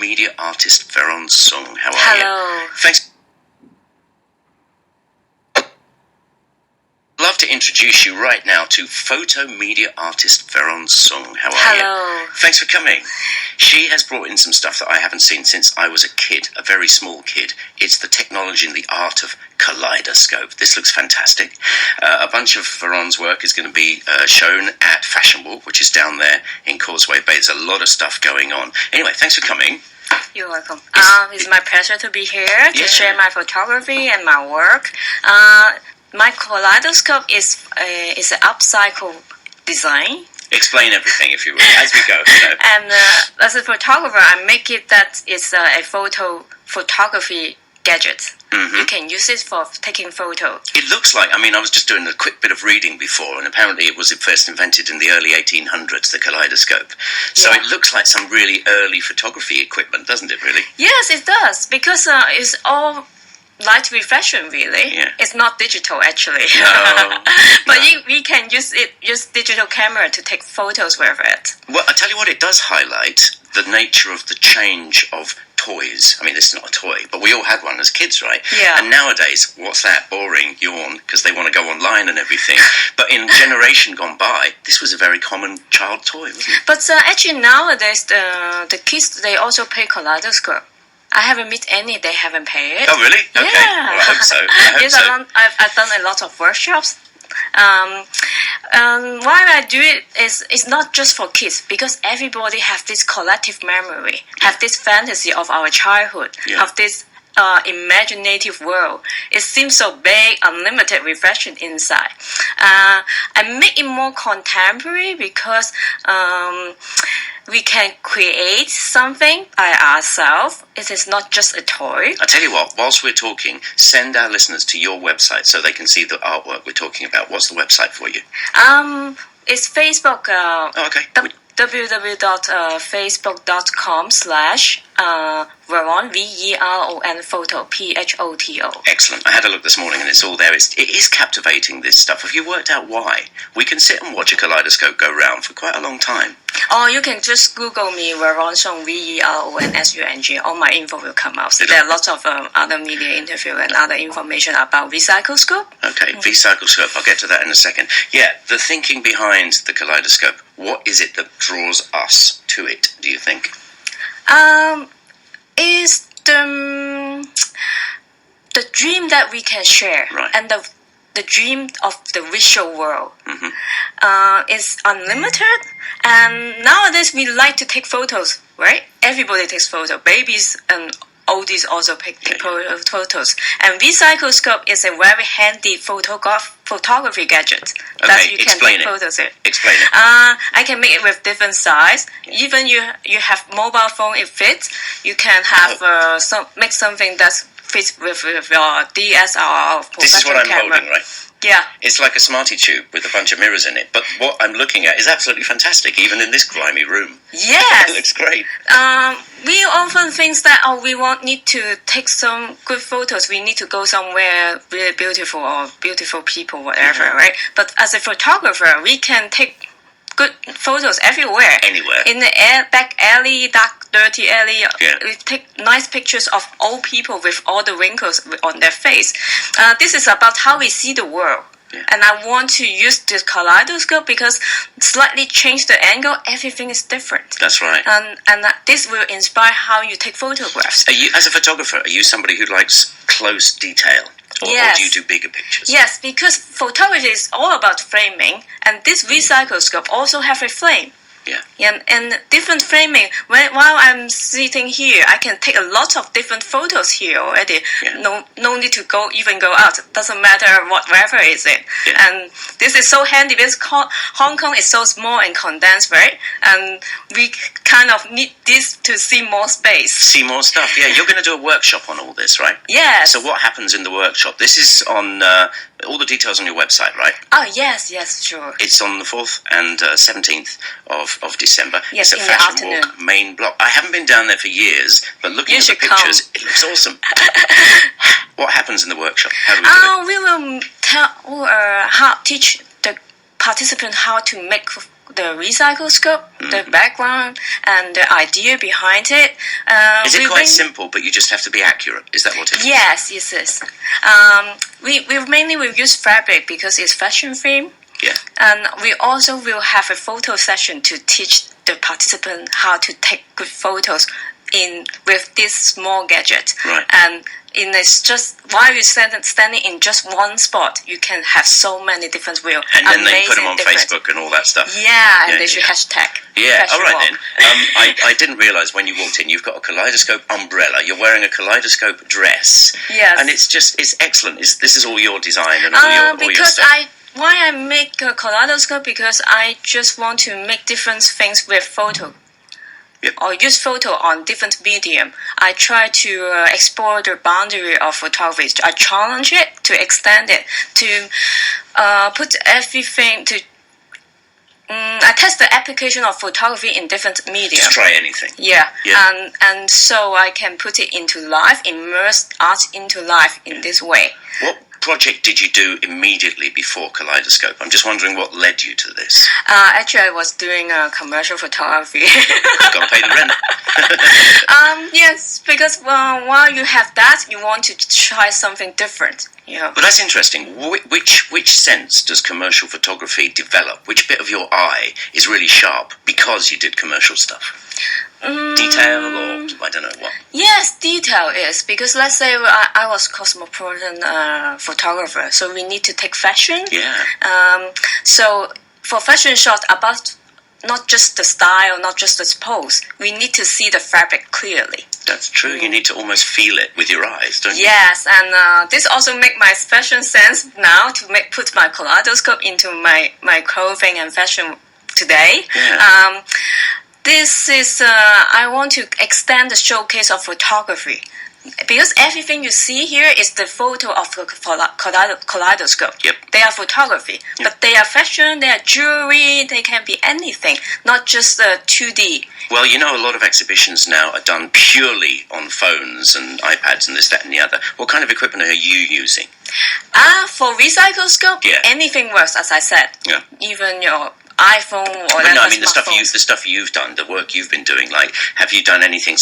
media artist Veron Song. How are you? Hello. Thanks. I'd love to introduce you right now to photo media artist Veron Song. How are you? Hello. Thanks for coming. She has brought in some stuff that I haven't seen since I was a kid, a very small kid. It's the technology and the art of kaleidoscope. This looks fantastic. A bunch of Veron's work is going to be shown at Fashion Walk, which is down there in Causeway Bay. There's a lot of stuff going on. Anyway, thanks for coming. You're welcome. It's my pleasure to be here to share my photography and my work. My kaleidoscope is an upcycle design. Explain everything, if you will, as we go. And as a photographer, I make it that it's a photography gadget. Mm-hmm. You can use it for taking photos. It looks like, I was just doing a quick bit of reading before, and apparently it was first invented in the early 1800s, the kaleidoscope. So it looks like some really early photography equipment, doesn't it, really? Yes, it does, because it's all light reflection, really. Yeah. It's not digital, actually. No, but we can use digital camera to take photos with it. Well, I tell you what, it does highlight the nature of the change of toys. This is not a toy, but we all had one as kids, right? Yeah. And nowadays, what's that? Boring, yawn, because they want to go online and everything. But in generation gone by, this was a very common child toy, wasn't it? But actually nowadays, the kids, they also play kaleidoscope. I haven't met any they haven't paid. Oh, really? Okay. Yeah. Well, I hope so. I've done a lot of workshops. Why I do it is it's not just for kids, because everybody have this collective memory, have this fantasy of our childhood, of this imaginative world. It seems so big, unlimited reflection inside. I make it more contemporary because we can create something by ourselves. It is not just a toy. I tell you what, whilst we're talking, send our listeners to your website so they can see the artwork we're talking about. What's the website for you? It's Facebook. Okay. www.facebook.com/Veron, VERON photo, PHOTO. Excellent. I had a look this morning and it's all there. It is captivating, this stuff. Have you worked out why? We can sit and watch a kaleidoscope go round for quite a long time. Or you can just Google me, Veron Song, VERONSUNG. All my info will come out. So there are lots of other media interview and other information about VCYCLESCOPE. Okay, VCYCLESCOPE. I'll get to that in a second. Yeah, the thinking behind the kaleidoscope. What is it that draws us to it, do you think? Is the dream that we can share, right, and the dream of the visual world. Mm-hmm. Is unlimited, and nowadays we like to take photos, right? Everybody takes photos. Babies and oldies also take photos. And VCYCLESCOPE is a very handy photography gadget that you can take photos with. Explain it. I can make it with different size. Even you have mobile phone, it fits. You can have make something that fits with your DSLR or professional camera. This is what I'm holding, right? Yeah. It's like a Smartie tube with a bunch of mirrors in it. But what I'm looking at is absolutely fantastic, even in this grimy room. Yes. It looks great. We often think that, we need to take some good photos. We need to go somewhere really beautiful or beautiful people, whatever, right? But as a photographer, we can take good photos everywhere. Anywhere. In the back alley, dark, dirty alley. Yeah. We take nice pictures of old people with all the wrinkles on their face. This is about how we see the world. Yeah. And I want to use this kaleidoscope because slightly change the angle, everything is different. That's right. And this will inspire how you take photographs. As a photographer, are you somebody who likes close detail? Or do you do bigger pictures? Yes, because photography is all about framing, and this VCYCLESCOPE also have a frame. Yeah. And different framing. While I'm sitting here, I can take a lot of different photos here already. Yeah. No need to go out. Doesn't matter whatever is it. Yeah. And this is so handy because Hong Kong is so small and condensed, right? And we kind of need this to see more space. See more stuff. Yeah, you're going to do a workshop on all this, right? Yes. So what happens in the workshop? This is on all the details on your website, right? Oh, yes, sure. It's on the 4th and 17th of December. Yes, it's in a Fashion the afternoon. Walk main block. I haven't been down there for years, but looking at the pictures, it looks awesome. What happens in the workshop? How do we do it? We will teach the participant how to make the RTHK, the background, and the idea behind it. Is it quite simple, but you just have to be accurate? Is that what it is? Yes, yes. We mainly will use fabric because it's fashion theme. Yeah. And we also will have a photo session to teach the participant how to take good photos with this small gadget. Right. And it's just while you're standing in just one spot, you can have so many different views. And then they put them on Facebook and all that stuff. Yeah, and they should hashtag. Yeah, all right then. I didn't realise when you walked in, you've got a kaleidoscope umbrella. You're wearing a kaleidoscope dress. Yes. And it's excellent. This is all your design and all your stuff. Why I make a kaleidoscope? Because I just want to make different things with photo. Yep. Or use photo on different medium. I try to explore the boundary of photography. I challenge it to extend it to put everything to. I test the application of photography in different media. Just try anything. Yeah. And so I can put it into life, immerse art into life in this way. What project did you do immediately before Kaleidoscope? I'm just wondering what led you to this. Actually, I was doing commercial photography. You've got to pay the rent. Yes, because while you have that, you want to try something different. Yeah. But that's interesting. Which sense does commercial photography develop? Which bit of your eye is really sharp because you did commercial stuff? Detail or I don't know what? Yes, detail is because let's say I was cosmopolitan photographer, so we need to take fashion. Yeah. So for fashion shots, about not just the style, not just the pose, we need to see the fabric clearly. That's true. You need to almost feel it with your eyes, don't you? Yes, and this also make my fashion sense now to put my kaleidoscope into my clothing and fashion today. Yeah. This is, I want to extend the showcase of photography. Because everything you see here is the photo of the kaleidoscope. Yep. They are photography. Yep. But they are fashion, they are jewelry, they can be anything, not just 2D. Well, you know, a lot of exhibitions now are done purely on phones and iPads and this, that, and the other. What kind of equipment are you using? For VCYCLESCOPE, anything works, as I said. Yeah. Even your iPhone or no, I mean the stuff you've done, the work you've been doing. Like, have you done anything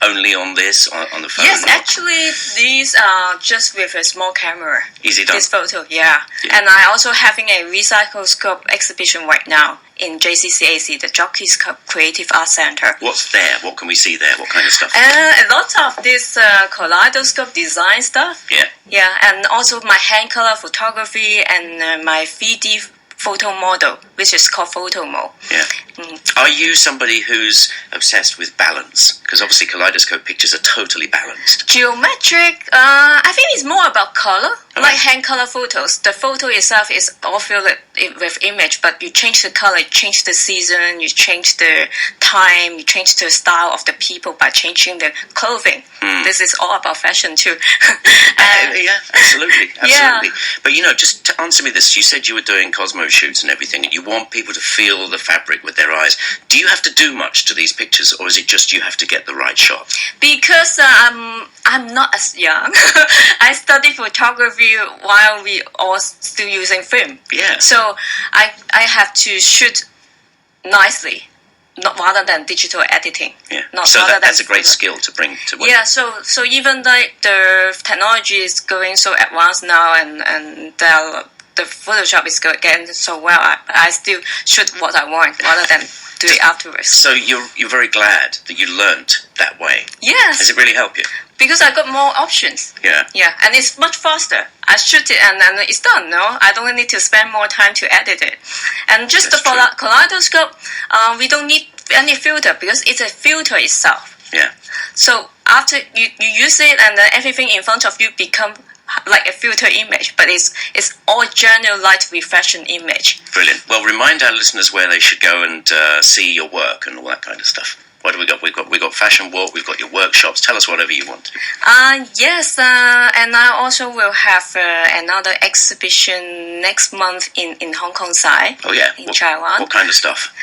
only on this on the phone? Yes, actually, these are just with a small camera. Easy done. This photo, yeah. And I also having a VCYCLESCOPE exhibition right now in JCCAC, the Jockeys Creative Art Center. What's there? What can we see there? What kind of stuff? A lot of this kaleidoscope design stuff. Yeah. Yeah, and also my hand color photography and my 3D photo model, which is called photo mode. Yeah. Are you somebody who's obsessed with balance? Because obviously kaleidoscope pictures are totally balanced. Geometric, I think it's more about color, like hand color photos. The photo itself is all filled with image, but you change the color, you change the season, you change the time, you change the style of the people by changing the clothing. This is all about fashion too. Yeah, absolutely. Yeah. But you know, just to answer me this, you said you were doing Cosmo shoots and everything, and you want people to feel the fabric with their eyes. Do you have to do much to these pictures, or is it just you have to get the right shot? Because I'm not as young. I studied photography while we all still using film. Yeah. So I have to shoot nicely, rather than digital editing. Yeah. So that's a great skill to bring to work. Yeah. So even like the technology is going so advanced now, and the Photoshop is getting so well, I still shoot what I want rather than do it afterwards. So you're very glad that you learnt that way. Yes. Does it really help you? Because I got more options. Yeah. Yeah, and it's much faster. I shoot it and it's done, no? I don't need to spend more time to edit it. And just That's the kaleidoscope, we don't need any filter because it's a filter itself. Yeah. So after you use it and then everything in front of you become like a filter image, but it's all general light reflection image. Brilliant. Well, remind our listeners where they should go and see your work and all that kind of stuff. What do we got? We've got fashion walk. We've got your workshops. Tell us whatever you want to. Yes, and I also will have another exhibition next month in Hong Kong side. Oh yeah, in Taiwan. What kind of stuff?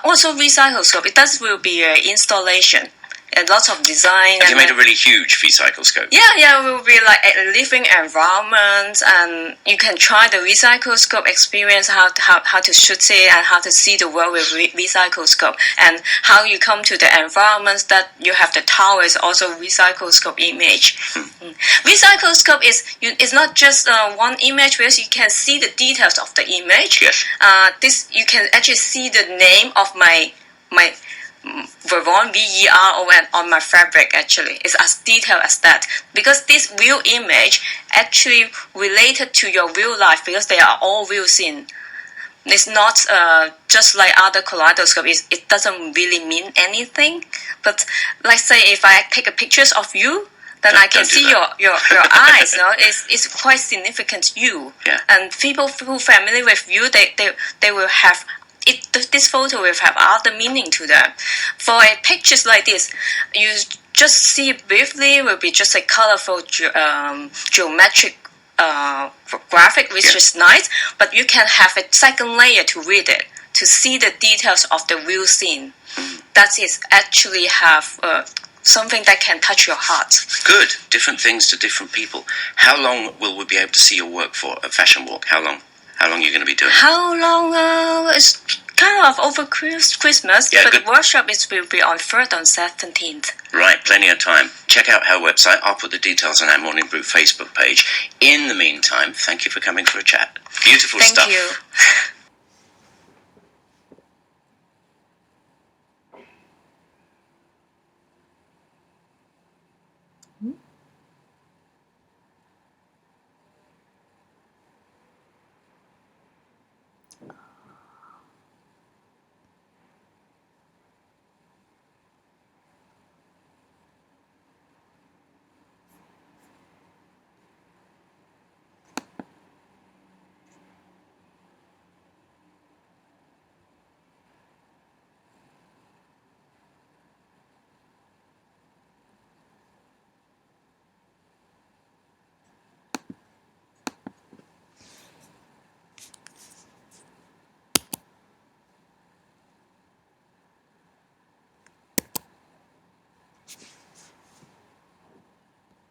Also VCYCLESCOPE. That will be an installation. and lots of design. Have you made a really huge VCYCLESCOPE? Yeah, it will be like a living environment, and you can try the VCYCLESCOPE experience, how to shoot it and how to see the world with VCYCLESCOPE, and how you come to the environments that you have the tower is also VCYCLESCOPE image. VCYCLESCOPE is not just one image, because you can see the details of the image. Yes. This you can actually see the name of my Veron VERON on my fabric. Actually, it's as detailed as that, because this real image actually related to your real life, because they are all real scene. It's not just like other kaleidoscopes. It doesn't really mean anything. But let's say if I take a pictures of you, then I can see your eyes. No, it's quite significant. You and people who are familiar with you, they will have. This photo will have other meaning to them. For a pictures like this, you just see it briefly, will be just a colorful geometric graphic, which is nice, but you can have a second layer to read it, to see the details of the real scene. That is actually have something that can touch your heart. Good. Different things to different people. How long will we be able to see your work for at Fashion Walk? How long? How long are you going to be doing? How long? It's kind of over Christmas, but the workshop will be on 3rd and 17th. Right, plenty of time. Check out her website. I'll put the details on our Morning Brew Facebook page. In the meantime, thank you for coming for a chat. Beautiful stuff. Thank you.